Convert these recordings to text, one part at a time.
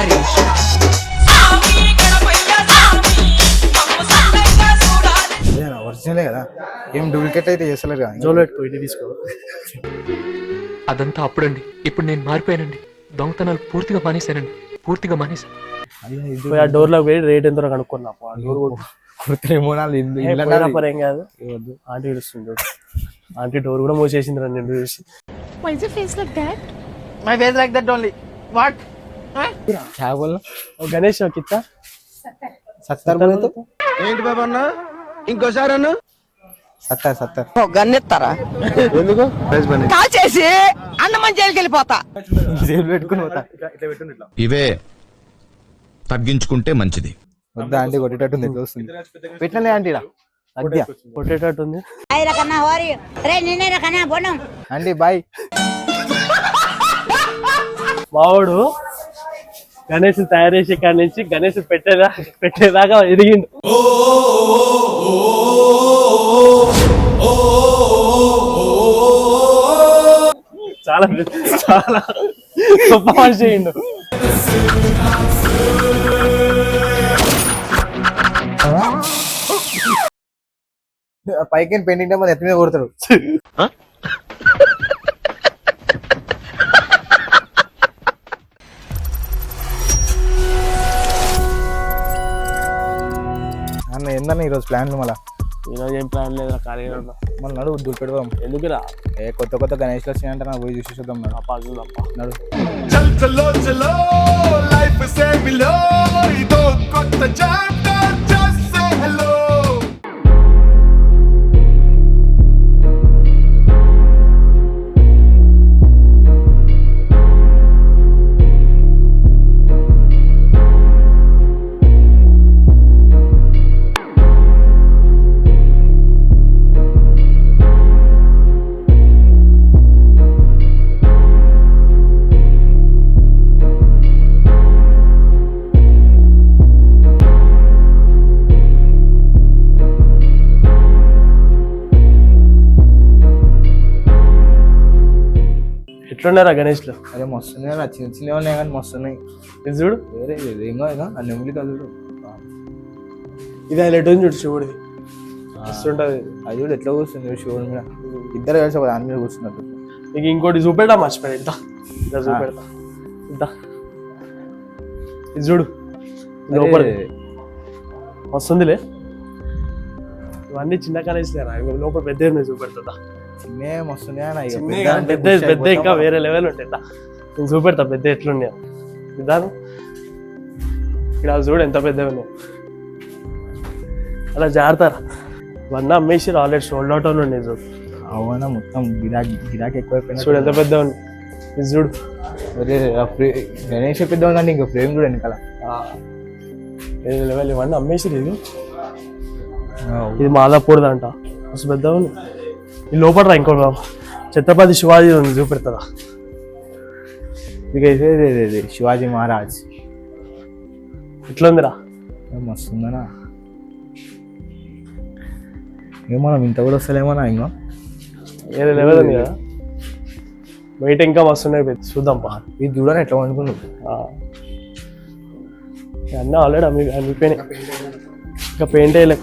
గణేష్. ఒరిజినలే కదా, ఏం డూప్లికేట్ అయితే చేస్తలేరు కదా. జోలో పెట్టుకో, ఇది తీసుకో. అదంతా అప్పుడండి. ఇప్పుడు నేను మారిపోయానండి. దొంగతనాలు పూర్తిగా మానేశానండి, పూర్తిగా మానేశాను. ఆ డోర్ లో పోయి రేట్ ఎంతో కనుక్కున్నా. ఆ డోర్ ఏం కాదు, ఆంటీ పిలుస్తుంది. ఆంటీ డోర్ కూడా మూసేసింది రా నేను చూసి. Why is your face like that? My face like that only. What? Ganesh కిత్తా ఏంటి బాబా అన్న ఇంకోసారి అన్న 70 గన్నెత్తారా ఎందుకు కాల్ చేసి అన్నమని జైలుకి వెళ్ళిపోతా. పెట్టుకుని పోతా. ఇవే తగ్గించుకుంటే మంచిది. వద్దా ఆంటీ కొట్టేటట్టుంది, ఎట్లా వస్తుంది పెట్టలే ఆంటీ అద్దా కొట్టేటట్టుంది. Aunty bye. మావాడు గణేష్ తయారు చేసే కాడి నుంచి గణేష్ పెట్టేదాకా ఎదిగిండు. చాలా చాలా గొప్ప మనిషి చేయండు. పైకి పెయింటింగ్ టైం ఎత్తి మీద కొడతాడు. అన్న ఏందన్న ఈరోజు ప్లాన్లు? మళ్ళీ ఈరోజు ఏం ప్లాన్ లేదు, ఖాళీగా ఉన్నా. మళ్ళీ నడు దులిపెడదాం. ఎందుకురా? కొత్త గణేష్లు వచ్చినాయంటే నాకు పోయి చూసి చూద్దాం. నడు ఎట్లున్నారా గణేష్ లో? అరే మస్తున్నాయి, నా చిన్న చిన్నవి ఉన్నాయి కానీ మస్తున్నాయి. ఇది చూడు, వేరే ఏం కాదు ఆ నెమ్మిలి కాదు చూడు. ఇది హైలైట్ ఉంది చూడు, శివుడిది వస్తుంటది. అది చూడు ఎట్లా కూర్చుంది శివుడి మీద, ఇద్దరు కలిసి ఒక దాని మీద కూర్చున్నట్టు. నీకు ఇంకోటి చూపెడతా, మర్చిపోయా. ఇంత ఇలా చూపెడతా, ఇంత ఇది చూడు లోపల వస్తుందిలే. ఇవన్నీ చిన్న గణేష్ లేరా, లోపల పెద్ద చూపెడతా. చిన్నే మస్తున్నాయి, పెద్ద ఇంకా వేరే లెవెల్ ఉంటాయి. నేను చూపెడతా పెద్ద ఎట్లున్నాయో. విధాను ఇక్కడ చూడు ఎంత పెద్దగా ఉన్నాయో. అలా జాగ్రత్త. ఇవన్నీ అమ్మేసి ఆల్రెడీ సోల్డ్ అవుట్ అని ఉన్నాయి చూడు. అవునా మొత్తం గిరాకీ ఎక్కువైపోయినా. చూడు ఎంత పెద్దగా ఉంది, ఇది చూడు. గణేష్ పెద్ద ఉందండి, ఇంకా ఫ్రేమ్ కూడా వెనకాల వేరే లెవెల్. ఇవన్నీ అమ్మేసి ఇది మాదాపూర్దంట, మస్తు పెద్దగా ఉంది. ఈ లోపల ఇంకో ఛత్రపతి శివాజీ ఉంది, చూపెడతా. ఇదైతే శివాజీ మహారాజ్. ఎట్లుందిరా? మస్తుందనా? ఏమన్నా ఇంత కూడా వస్తలేమన్నా ఇంకా వేరే లెవెల్ ఉంది కదా. బయట ఇంకా మస్తున్నాయి, చూద్దాంపా. ఇది చూడని ఎట్లా అనుకున్నావు? అన్నీ ఆల్రెడీ అమ్మిపోయినాయి, ఇంకా పెయింట్ వేయలే.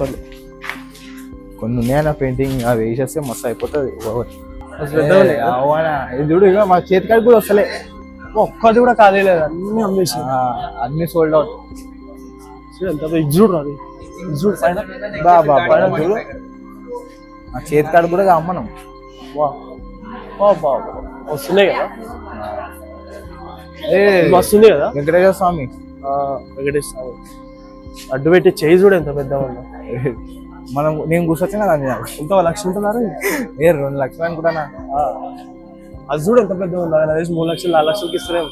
కొన్ని ఉన్నాయన్న పెయింటింగ్, అవి వేసేస్తే మస్తు అయిపోతుంది. ఇది చూడు, ఇక మా చేతికాడికి కూడా వస్తలే, ఒక్కటి కూడా ఖాళీ లేదు, అన్ని అమ్మేసి అన్ని సోల్డ్ అవుట్. ఇది చూడు, అది చూడు పైన చూడు, ఆ చేతికాడికి కూడా అమ్మనం. వస్తున్నాయి కదా, వస్తుంది కదా. వెంకటేశ్వర స్వామి, వెంకటేశ్వర స్వామి అడ్డు పెట్టి చేయి చూడు ఎంత పెద్ద ఉన్నా. మనం నేను కూర్చొచ్చిన దాన్ని ఎంత 1 లక్ష ఉంటున్నారు, 2 లక్షలు అనుకుంటానా. అది చూడు ఎంత పెద్ద ఉందా. 3 లక్షలు 4 లక్షలకి ఇస్తారేమో.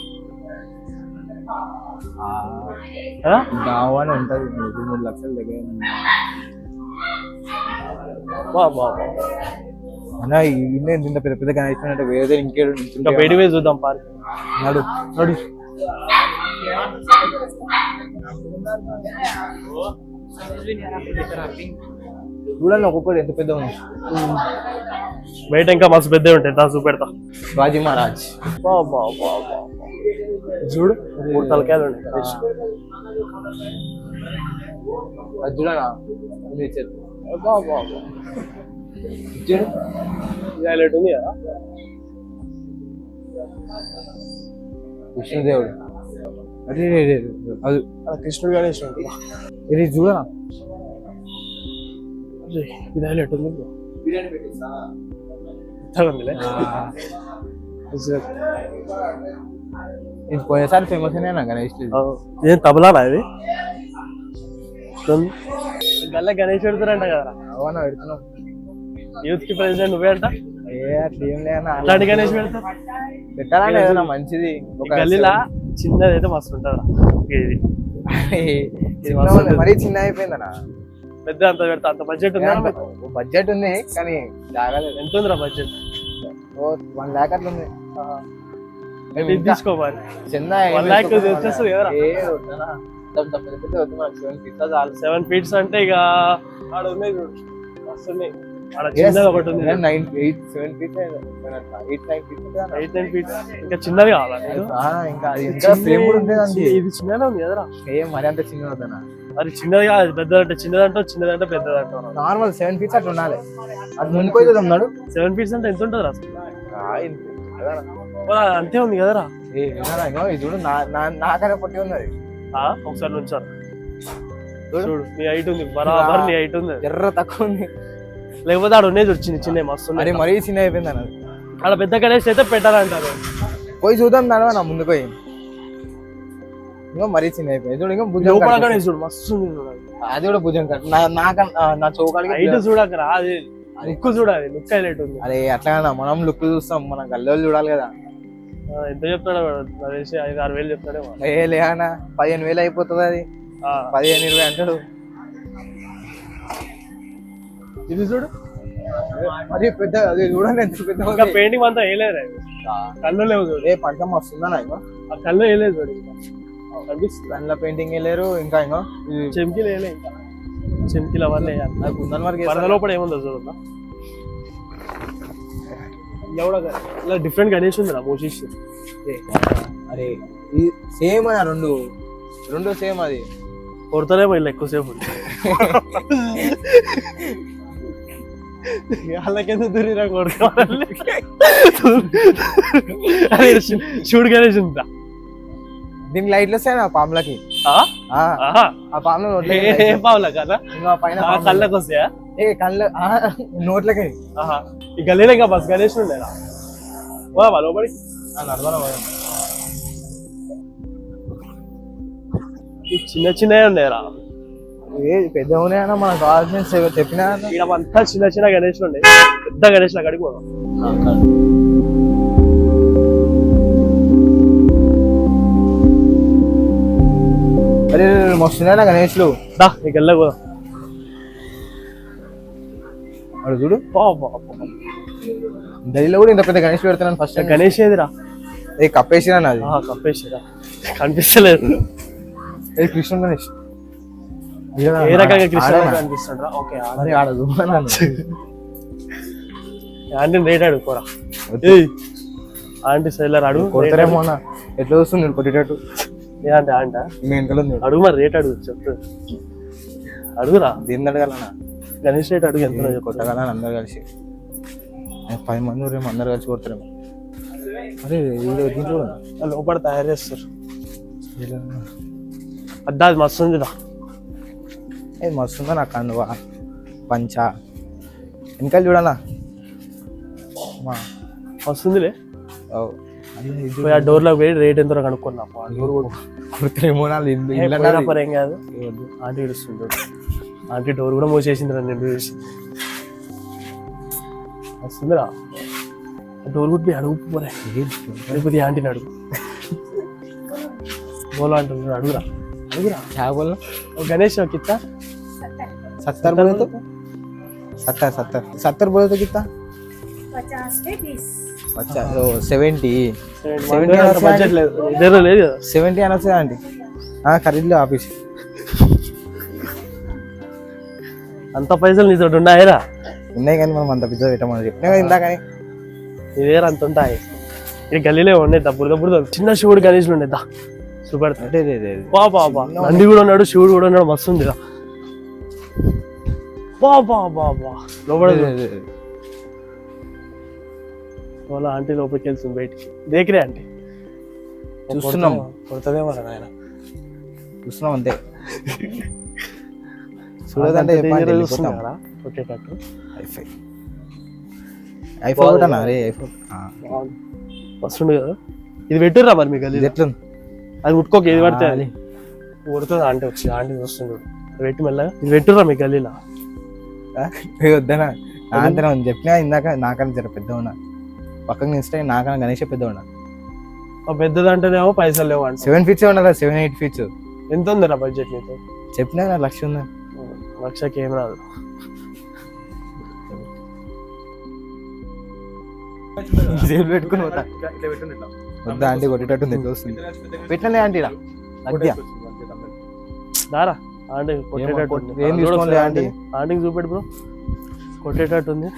కావాలని ఉంటుంది, 3 లక్షలు దగ్గర. అన్నా ఇంత పెద్ద పెద్ద కనెక్షన్ వేరే ఇంకా బయట పోయి చూద్దాం. పార్క్ నడు నడు. చూడండి ఒక్కొక్కటి ఎంత పెద్ద ఉంది. బయట ఇంకా మస్తు పెద్ద ఉంటాయి, దా చూపెడతా. శివాజీ మహారాజ్ చూడు 3 తలకాయలు ఉన్నాయి గణేష్. అది చూడనా ఇది చెట్టు. అబ్బా, అబ్బా, అబ్బా. ఇది చూడు. ఇది హైలైట్ ఉంది కదా. కృష్ణదేవుడు అరే అది కృష్ణుడు గణేష్ ఉంది. ఇది చూడనా ఇది హైలైట్ ఉంది. ఉందిలే. ఇది పోయినసారి ఫేమస్ అయినా గణేష్ ఏం తబలానా ఇది? గల్ల గణేష్ పెడతారంట కదా. అవునా పెడుతున్నాం. యూత్ కి ప్రెసిడెంట్ నువ్వే అంట. అట్లా ఏం లేనా అట్లాంటి గణేష్ పెడతారు. పెట్టాలని ఏదైనా మంచిది ఒక గల్లీలా చిన్నది అయితే మస్తు ఉంటుందా ఇది. మరీ చిన్న అయిపోయిందనా. పెద్ద అంత పెడతా అంత బడ్జెట్ ఉందా? బడ్జెట్ ఉంది కానీ జాగలేదు. ఎంత ఉందిరా బడ్జెట్? 1 lakh అట్లా ఉంది. ఇది తీసుకోవాలి. చిన్న 1 lakh వచ్చేస్తుంది కదరా. 7 feet అంటే ఇక ఆడ ఉన్నాయి చూడు వస్తున్నాయి. ఆడ చిన్నది ఒకటి ఉంది. 8 7 feet 8 9 feet 8 9 feet ఇంకా చిన్నది కావాలి. ఇంకా ఇంకా ఫ్రేమ్ కూడా ఉంది. ఇది చిన్నదే ఉంది కదరా. ఏం మరి అంత చిన్నది అవుతానా? అది చిన్నది కాదు పెద్దదంటే చిన్నదంటే పెద్దదంటే నార్మల్ 7 feet అట్లా ఉండాలి. అది ముందుకు ఉన్నాడు. 7 feet అంటే ఎంత ఉంటుంది అసలు? అంతే ఉంది కదరా. ఇది చూడు నాకనే పొట్టి ఉన్నది. ఒకసారి నుంచారు చూడు. నీ హైట్ ఉంది బరాబర్. నీ హైట్ ఉంది. ఎర్ర తక్కువ ఉంది. లేకపోతే ఆడ ఉన్నాయి చూడు చిన్న చిన్న మస్తు మరి మరీ చిన్న అయిపోయింది అన్నది. ఆడ పెద్ద గణేష్ అయితే పెట్టాలంటారు. పోయి చూద్దాం దాని నా ముందు పోయి. ఇంకా మరీ చిన్న అయిపోయింది చూడు. ఇంకా భుజం గణేష్ చూడు మస్తు ఉంది. అది కూడా భుజం కట్ నా చౌకాడికి హైట్ చూడకరా. అది లుక్ చూడాలి. లుక్ హైలైట్ ఉంది. అరే అట్లా మనం లుక్ చూస్తాం. మనం గల్లోళ్ళు చూడాలి కదా. ఎంత చెప్తాడు 5-6 వేలు చెప్తాడేమో. లేనా 15,000 అయిపోతుంది. అది 15-20 అంటాడు. ఇది చూడు మరి పెద్ద అది చూడండి ఎంత పెద్ద. ఇంకా పెయింటింగ్ అంతా వేయలేదు. కళ్ళు లేవు చూడు. ఏ పంచం వస్తుందా ఇగో ఆ కళ్ళు వేయలేదు చూడు. కనిపిస్తుంది కళ్ళ పెయింటింగ్ వేయలేరు. ఇంకా ఇంకో చెంకిలు వేయలే. ఇంకా చెంకిలు అవన్నీ వేయాలి. కుందన్ వరకు పరద లోపల ఏముందో చూడదా. ఇలా డిఫరెంట్ గణేష్ ఉంది మోషిష్. అరే ఇది సేమ్ అన్న రెండు సేమ్. అది కొడతారేమో ఇలా ఎక్కువసేపు వాళ్ళకెందుకు దూరిరా కొడుకోవాలి. చూడు గణేష్ ఉందా. దీనికి లైట్లు వస్తాయి నా పాములకి. ఆ పాములు ఏ పావులా కదా పైన కళ్ళకి వస్తాయా? ఏ కళ్ళు నోట్లకి. ఈ గల్లీలో ఇంకా బస్ గణేష్ ఉండేరా లోపలి చిన్న చిన్నవి ఉండేరా. ఏ పెద్ద ఉన్నాయన్నా మనకు కావాల్సిన చెప్పినా. ఇక్కడ అంతా చిన్న చిన్న గణేష్లు ఉండే. పెద్ద గణేష్లు అక్కడికి పోదాం. అరే మస్తున్నాయన్నా గణేష్లు. ఈ గల్లకు పోదాం. అడు చూడు గదిలో కూడా ఇంత పెద్ద గణేష్ పెడతాను. ఫస్ట్ గణేష్ ఏదిరా? ఏ కప్పేసిరా నాది. కప్పేసిరా కనిపిస్తలేదు. ఏ కృష్ణ గణేష్ ఏ రకంగా కృష్ణ కనిపిస్తాడు. ఓకే మరి ఆడదు. ఆంటీ రేట్ అడుగుకోరా. ఆంటీ సెల్లర్ అడుగు. కొడతారేమో అన్న. ఎట్లా వస్తుంది కొట్టేటట్టు. ఏ అంటే ఆంట అడుగు మరి రేట్ అడుగు చెప్తా. అడుగురా. దీన్ని అడగాలన్నా. గణేష్ రేట్ అడుగు ఎంత కొట్టగలని అందరు కలిసి 10 మంది రేమో అందరు కలిసి కొడతారేమో. అరే దీంట్లో లోపల తయారు చేస్తారు. అద్దా అది మస్తు ఉందిరా. ఏ మస్తు ఉందా నా కండువా పంచ వెనకాల చూడనా వస్తుందిలే. ఆ డోర్ లో పోయి రేట్ ఎంతో కనుక్కున్నా. డోర్ కొడతారేమో ఏం కాదు. ఆంటీ ఇడుస్తుంది. ఆంటీ డోర్ కూడా మూసేసిందిరా. నేను చూసి వస్తుందిరా. డోర్ కొట్టి అడుగు పోరే. లేకపోతే ఆంటీని అడుగు. బోలో అంటున్నాడు. అడుగురా అడుగురా. గణేష్ कितना 70 बोले तो 70 बोले तो कितना 50 पे 20. अच्छा 70 బడ్జెట్ లేదు. ఇద్దరు లేదు కదా. 70 అనొచ్చు ఆంటీ. ఖరీదు లో ఆఫీస్. అంత పైసలు నీ తోటి ఉన్నాయిరా. ఉన్నాయి కానీ మనం అంత పిజ్జా పెట్టమని చెప్పినా కదా ఇందాకని. నీ దగ్గర అంత ఉంటాయి. ఈ గల్లీలో ఉండేద్దా బురద బురద చిన్న శివుడు గణేషులు ఉండేద్దా సూపర్ అదే అదే అదే బాబా నంది కూడా ఉన్నాడు శివుడు కూడా ఉన్నాడు మస్తు ఉంది బాబా బాబా లోపల వాళ్ళ ఆంటీ లోపలికి వెళ్తుంది బయటికి దేకరే ఆంటీ చూస్తున్నాం కొడుతుందేమో ఆయన చూస్తున్నాం అంతే చూడదంటే కొట్టేటట్టు ఐఫై ఐఫోన్ కూడా అరే ఐఫోన్ వస్తుండు కదా ఇది పెట్టుర్రా మరి మీకు అది ఎట్లుంది అది ఉట్టుకోక ఏది పడితే అది కొడుతుంది ఆంటీ వచ్చి ఆంటీ వస్తుండు అది పెట్టి మెల్లగా ఇది పెట్టుర్రా మీ గల్లీలో వద్దనా అంతేనా చెప్పినా ఇందాక నాకన్నా జర పెద్ద ఉన్నా పక్కన నిస్తే నాకన్నా గణేష్ పెద్ద ఉన్నా పెద్దదంటేనేమో పైసలు లేవు అంటే 7 ఫీట్స్ ఉండాలి 7-8 ఫీట్స్ ఎంత ఉందిరా బడ్జెట్ నీతో చెప్పినా నా లక్ష ఉందా లక్షకి ఏం రాదు జేబులో పెట్టుకుని పోతా వద్దా ఆంటీ కొట్టేటట్టుంది చూస్తుంది పెట్టలే ఆంటీ దారా ఆంటీ కొట్టేటట్టు ఏం తీసుకోలే ఆంటీ ఆంటీకి చూపెట్టు బ్రో కొట్టేటట్టుంది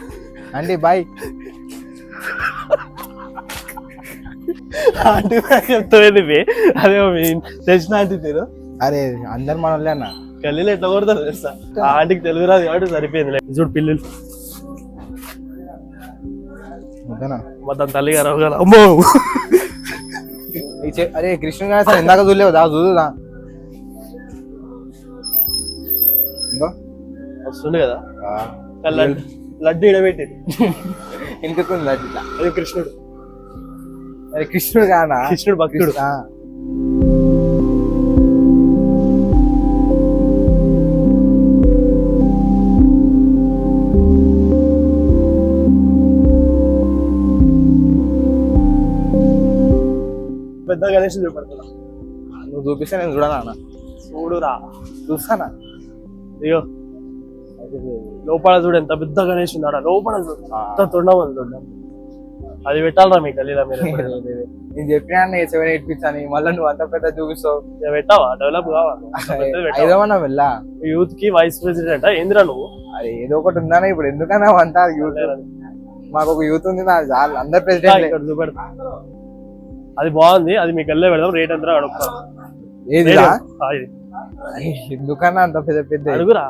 ఆంటీ బాయ్ ఆంటీ చెప్తావేది అదే తెలిసిన ఆంటీ తీరు అరే అందరు మనోళ్ళే అన్న గల్లీలో ఎట్లా కొడతారు తెలుసా ఆ ఆంటీకి తెలుగు రాదు కాబట్టి సరిపోయింది చూడు పిల్లలు వద్దనా మొత్తం తల్లి గారు కదా అమ్మో అరే కృష్ణ గారు ఇందాక చూడలేవు దా చూదుదా ఇంకో వస్తుండే కదా లడ్డు ఇడబెట్టేది ఇంకొక లడ్డు ఇట్లా అదే కృష్ణుడు అరే కృష్ణుడు కానా కృష్ణుడు భక్తుడు పెద్ద గణేష్ చూపెడతా నువ్వు చూపిస్తే నేను చూడనా అన్న చూడురా చూస్తానా అయ్యో లోపల చూడు ఎంత పెద్ద గణేష్ ఉన్నాడా లోపల చూడు అంత తొండమని అది పెట్టాలరా మీ గల్లీలో మీరు నేను చెప్పినా 7-8 ఫీట్స్ అని మళ్ళీ నువ్వు అంత పెద్ద చూపిస్తావు పెట్టావా డెవలప్ కావాలి ఐదవన్నా వెళ్ళా యూత్ కి వైస్ ప్రెసిడెంట్ ఏందిరా నువ్వు అది ఏదో ఒకటి ఉందానా ఇప్పుడు ఎందుకన్నా అంతా యూత్ మాకు ఒక యూత్ ఉంది నా చాలా అందరు ప్రెసిడెంట్ ఇక్కడ చూపెడతా అది బాగుంది అది మీ గల్లే పెడదాం రేట్ ఎంత అడుగుతా ఏది ఎందుకన్నా అంత పెద్ద పెద్ద అడుగురా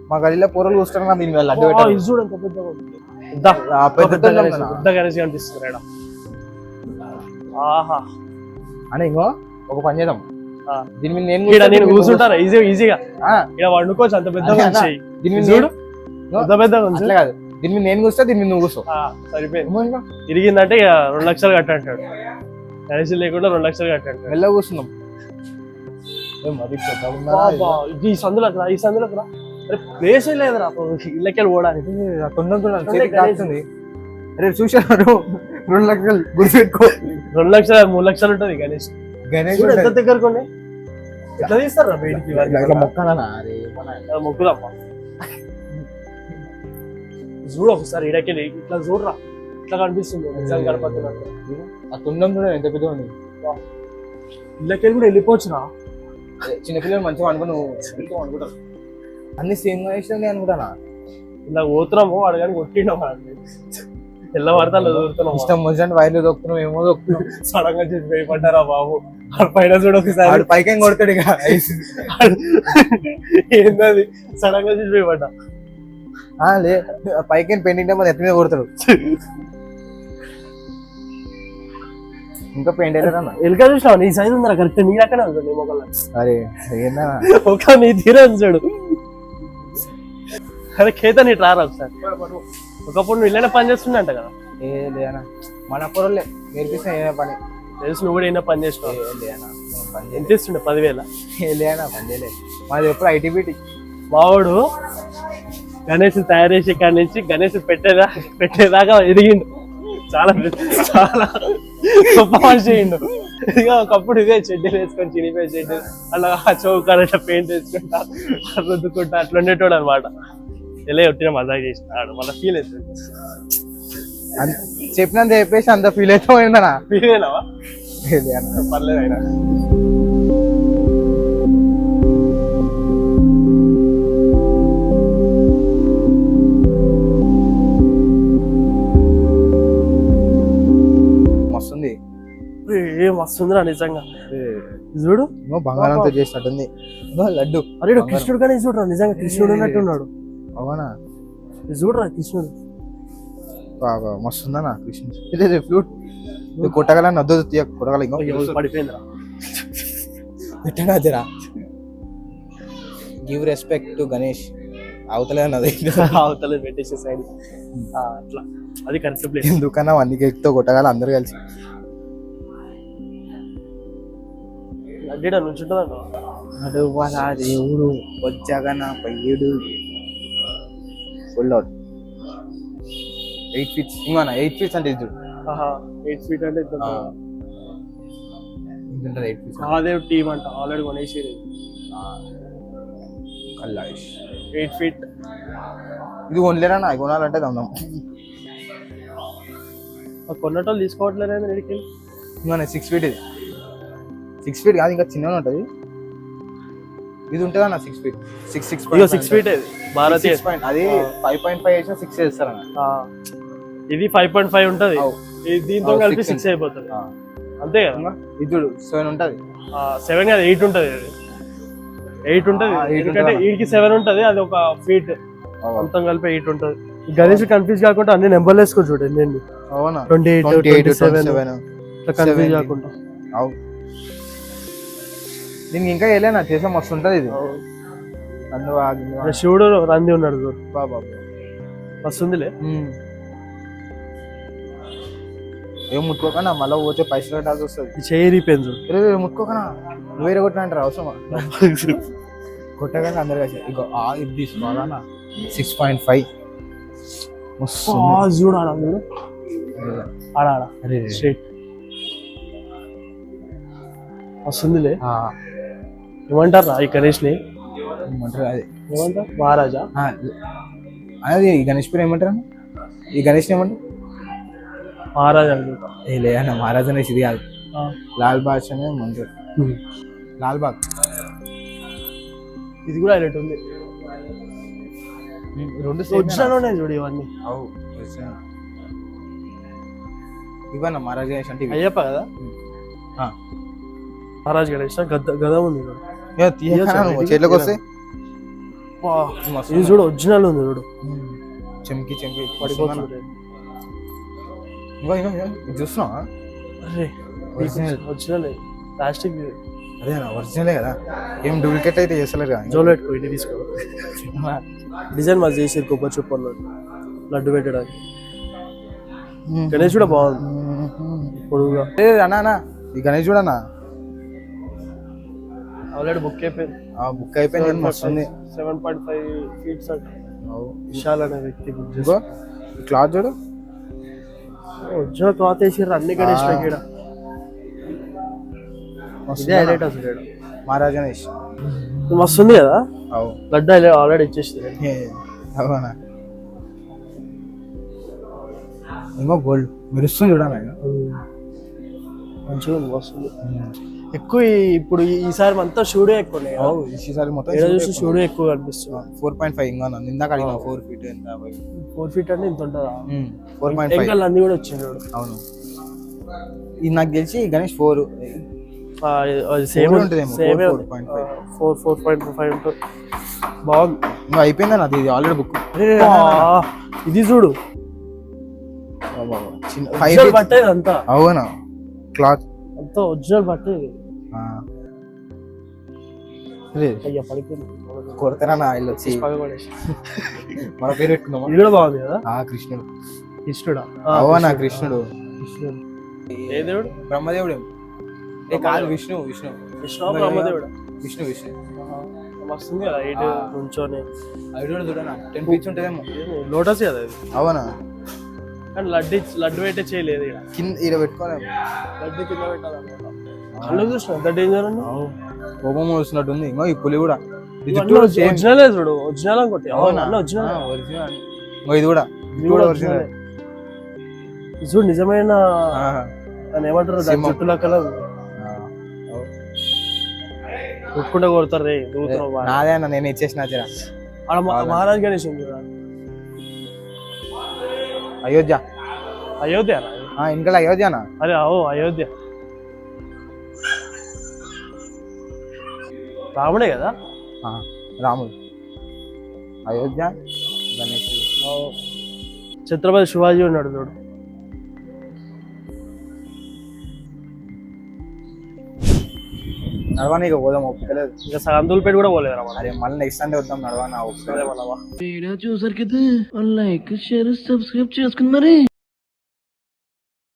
మా గదిలో పూరలు చూస్తాను కదా దీని అడ్డు పెద్ద గణేష్ కనిపిస్తుంది ఆహా అని ఇంకో ఒక పని చేద్దాం దీని మీద నేను కూర్చుంటారా ఈజీగా ఇక్కడ వండుకోవచ్చు అంత పెద్ద దీని మీద చూడు పెద్ద పెద్ద కాదు దీని మీద నేను కూర్చో దీని మీద నువ్వు కూర్చో సరిపోయింది తిరిగిందంటే 2 లక్షలు కట్టంటాడు గణేష్ లేకుండా 2 లక్షలు కట్టంటాడు మెల్ల కూర్చున్నాం ఈ సందులోకి రా ప్లేస్ లేదురా ఇళ్ళకెళ్ళి పోవడానికి తొందరతుంది అరే చూసాను 2 లక్షలు గుర్తుపెట్టుకో 2 లక్షలు 3 లక్షలు ఉంటుంది గణేష్ ఎంత దగ్గరకు ఎట్లా తీస్తారా బయటికి మొక్కుదమ్మా చూడు ఒకసారి ఇడకెళ్ళి ఇట్లా చూడరా ఇట్లా కనిపిస్తుంది గణపతి ఆ తుండం చూడ ఎంత పెద్ద ఉంది ఇళ్ళకెళ్ళి కూడా వెళ్ళిపోవచ్చురా చిన్నపిల్లలు మంచిగా అనుకో నువ్వు అనుకుంటారు అన్ని సేమ్ వేసినా అనుకుంటానా ఇలా పోతున్నాము వాడు కానీ కొట్టినాం తెల్ల పడతాను దొరుకుతున్నాం ఇష్టం వచ్చినట్టు వైర్లు దొక్కుతున్నాం ఏమో దొక్కుతున్నాం సడన్ గా చేసి భయపడ్డారా బాబు పైన చూడ ఒకసారి పైకి కొడతాడు ఇక ఏంటది సడన్ గా చేసి భయపడ్డా లే పైకి పెయింటింగ్ టైం ఎత్తి మీద కొడతాడు ఇంకా పెయింట్ అయ్యారన్నా ఎలుక చూసినావు నీ సైజ్ ఉందా కరెక్ట్ నీ అక్కడే ఉంది మొక్కల అరే ఏందా ఒక నీ తీరే చూడు అరే కేత నీ ట్రారా ఒకసారి ఒకప్పుడు నువ్వు ఇళ్ళనే పని చేస్తుండంట కదా ఏ లేనా మన పొరలే నేర్పిస్తే ఏ పని తెలుసు నువ్వు కూడా ఏమైనా పని చేసినావు ఎంత ఇస్తుండే 10,000 ఏ లేనా పని చేయలేదు మాది ఎప్పుడు ఐటీబీటీ మావాడు గణేష్ తయారు చేసే కాడి నుంచి గణేష్ పెట్టేదాకా ఎదిగిండు చాలా చాలా గొప్ప మనిషి అయ్యిండు ఇక ఒకప్పుడు ఇదే చెడ్డీలు వేసుకొని చినిపోయి చెడ్డీ అలా చౌకాలంటే పెయింట్ వేసుకుంటా రుద్దుకుంటా అట్లా ఉండేటోడు అనమాట ఎలా ఒట్టిన మజా చేసినాడు మళ్ళీ ఫీల్ అవుతుంది చెప్పినంత చెప్పేసి అంత ఫీల్ అవుతామైందనా ఫీల్ అయినావా పర్లేదు అయినా మస్తు ఉందిరా నిజంగా. చూడు ఇంకో బంగారంతో చేసినట్టుంది. ఇంకో లడ్డు. అరే కృష్ణుడు కానీ చూడరా నిజంగా కృష్ణుడు ఉన్నట్టు ఉన్నాడు. అవునా చూడరా కృష్ణుడు బాగా మస్తు ఉందన్నా కృష్ణుడు. ఇదే ఫ్లూట్ కొట్టగల నద్దు తీయ కొట్టగల ఇంకో పడిపోయిందిరా. పెట్టగా జరా గివ్ రెస్పెక్ట్ టు గణేష్. అవతలే అన్నది అవతల పెట్టేసే సైడ్ అట్లా అది కరెక్ట్ ప్లేస్. ఎందుకన్నా 1 కేక్తో కొట్టగల అందరు కలిసి. అడ్డీడా నుంచుంటుందంట. అడు వాళ్ళ దేవుడు వచ్చాక నా పయ్యుడు ఫుల్ అవుట్ 8 feet. ఇంకోనా 8 feet అంటే ఇది 8 feet అంటే ఇంత 8 feet. మహాదేవ్ టీమ్ అంట ఆల్రెడీ కొనేసి కల్లాష్ 8 feet. ఇది కొనలేరా నాకు కొనాలంటే దమ్దాం. కొన్నటోళ్ళు తీసుకోవట్లేదా ఇక్కడికి? ఇంకోనా 6 feet. ఇది 6 feet కాదు, ఇంకా చిన్నగా ఉంటుంది. ఇది ఉంటుందా నా 6 feet. 6 feet ఇది భారతీయ. అది 5.5 వేసినా 6 వేస్తారన్న. ఇది 5.5 ఉంటది. దీంతో కలిపి 6 అయిపోతుంది అంతే కదా. ఇది చూడు 7 ఉంటది. 7 కాదు 8 ఉంటది. 8 ఉంటది ఎందుకంటే వీడికి 7 ఉంటది. అది ఒక ఫీట్ మొత్తం కలిపి 8 ఉంటది. గణేష్ కన్ఫ్యూజ్ కాకుండా అన్ని నెంబర్లు వేసుకో చూడండి. అవునా 28 27 కన్ఫ్యూజ్ కాకుండా. దీనికి ఇంకా వెళ్ళా చేసా మస్తు ఉంటది ఇది. శివుడు రంది ఉన్నాడు చూడు బాబా వస్తుందిలే. ఏం ముట్టుకోకనా మళ్ళీ పోతే పైసలు కట్టాల్సి వస్తుంది. చేయి రీపోయింది ముట్టుకోకనా నువ్వు వేరే కొట్టిన అంటారు అవసరమా? కొట్టగా అందరు కలిసి ఇగో ఇది తీసుకోవాలన్నా 6.5 చూడు ఆడ చూడు ఆడ స్ట్రైట్ వస్తుందిలే. ఏమంటారా ఈ గణేష్ ని? ఏమంటారు అది ఏమంటారు మహారాజా. అది ఈ గణేష్ పేరు ఏమంటారు? ఈ గణేష్ ఏమంటారు? మహారాజా ఏ లేదన్న మహారాజా అనేసి ఇది కాదు. లాల్ బాగ్ అనే మంటారు. లాల్ బాగ్ ఇది కూడా హైలైట్ ఉంది. 2 ఒరిజినల్ ఉన్నాయి చూడు ఇవన్నీ. ఇవన్న మహారాజా గణేష్ అంటే అయ్యప్ప కదా. మహారాజ్ గణేష్ గద ఉంది చేతిలోకి వస్తే ఇది చూడు ఒరిజినల్ ఉంది చూడు. చెంకి పడిపోతుంది. చూస్తున్నావా? Original plastic. అదేనా ఒరిజినలే కదా, ఏం డూప్లికేట్ అయితే చేస్తలేరు కదా. జోలో పెట్టుకో ఇది తీసుకో. డిజైన్ మాకు చేసారు కొబ్బరి చెప్పు లడ్డు పెట్టడానికి. గణేష్ కూడా బాగుంది పొడుగుగా. అన్నా ఈ గణేష్ చూడన్నా ఆల్రెడీ బుక్ అయిపోయింది. బుక్ అయిపోయింది. 7.5 feet అంట. విశాల్ అనే వ్యక్తి బుక్ చేసి. క్లాత్ చూడు ఒరిజినల్ క్లాత్ వేసారు అన్ని గణేష్ ఇక్కడ. హైలైట్ అసలు మహారాజ్ గణేష్ మస్తు ఉంది కదా. లడ్డు ఆల్రెడీ ఇచ్చేసి అవునా. ఏమో గోల్డ్ మెరుస్తుంది చూడాలి. మంచిగా వస్తుంది. ఎక్కువ ఇప్పుడు ఈసారి అంతా షూడే ఎక్కువ ఈసారి మొత్తం చూసి షూడే ఎక్కువ కనిపిస్తుంది. 4.5 ఇంకా ఇందాక అడిగిన 4 feet ఎంత? 4 feet అంటే ఇంత ఉంటుందా? 4.5 అన్ని కూడా వచ్చింది. అవును ఇది నాకు తెలిసి గణేష్ 4 సేమ్ ఉంటుంది. 4.5 ఉంటుంది. బాగుంది. నువ్వు అయిపోయిందా నాది ఇది ఆల్రెడీ బుక్. ఇది చూడు బట్టే అంతా. అవునా క్లాత్ అంతా ఒరిజినల్ బట్టే. అయ్యా పడిపోయింది. కొడతారా నా ఇల్లు వచ్చి మన పేరు పెట్టుకున్నాం. ఇది కూడా బాగుంది కదా. కృష్ణుడు. కృష్ణుడా? అవునా కృష్ణుడు. ఏ దేవుడు? బ్రహ్మదేవుడు. కాదు విష్ణు. బ్రహ్మదేవుడు. విష్ణు వస్తుంది కదా 8 నుంచోని. అవి కూడా చూడనా 10 feet ఉంటుందేమో. లోటస్ కదా ఇది. అవునా కానీ లడ్డు పెట్టే చేయలేదు. కింద ఈడ పెట్టుకోలేము. లడ్డు కింద పెట్టాలన్నమాట. కళ్ళు చూసిన ఎంత డేంజర్ అండి. కోపం వస్తున్నట్టుంది. ఇంకో ఈ పులి కూడా ఒరిజినల్ చూడు. ఒరిజినల్ అనుకోండి. ఒరిజినల్. ఇది కూడా ఒరిజినల్. చూడు నిజమైన ఏమంటారు జట్టు లెక్కల కొట్టుకుంటే కొడతారు. రే నాదే అన్న నేను ఇచ్చేసిన మహారాజ్ గణేష్ ఉంది. అయోధ్య అయోధ్య ఇంకా అయోధ్యనా? అరే అయోధ్య రాముడే కదా. ఆ, రాముడు, అయోధ్య, గణేష్. ఛత్రపతి శివాజీ ఉన్నాడు చూడు. నడవని ఇక పోదాం, ఒప్పుకోలేదు. ఇంకా సందులపేట కూడా పోలేదురా మనం. అరే మళ్ళీ నెక్స్ట్ సండే వద్దాం, నడవని ఒప్పుకోలేదు. వీడియో చూసారు కదా, లైక్ షేర్ సబ్స్క్రైబ్ చేసుకుని మరి.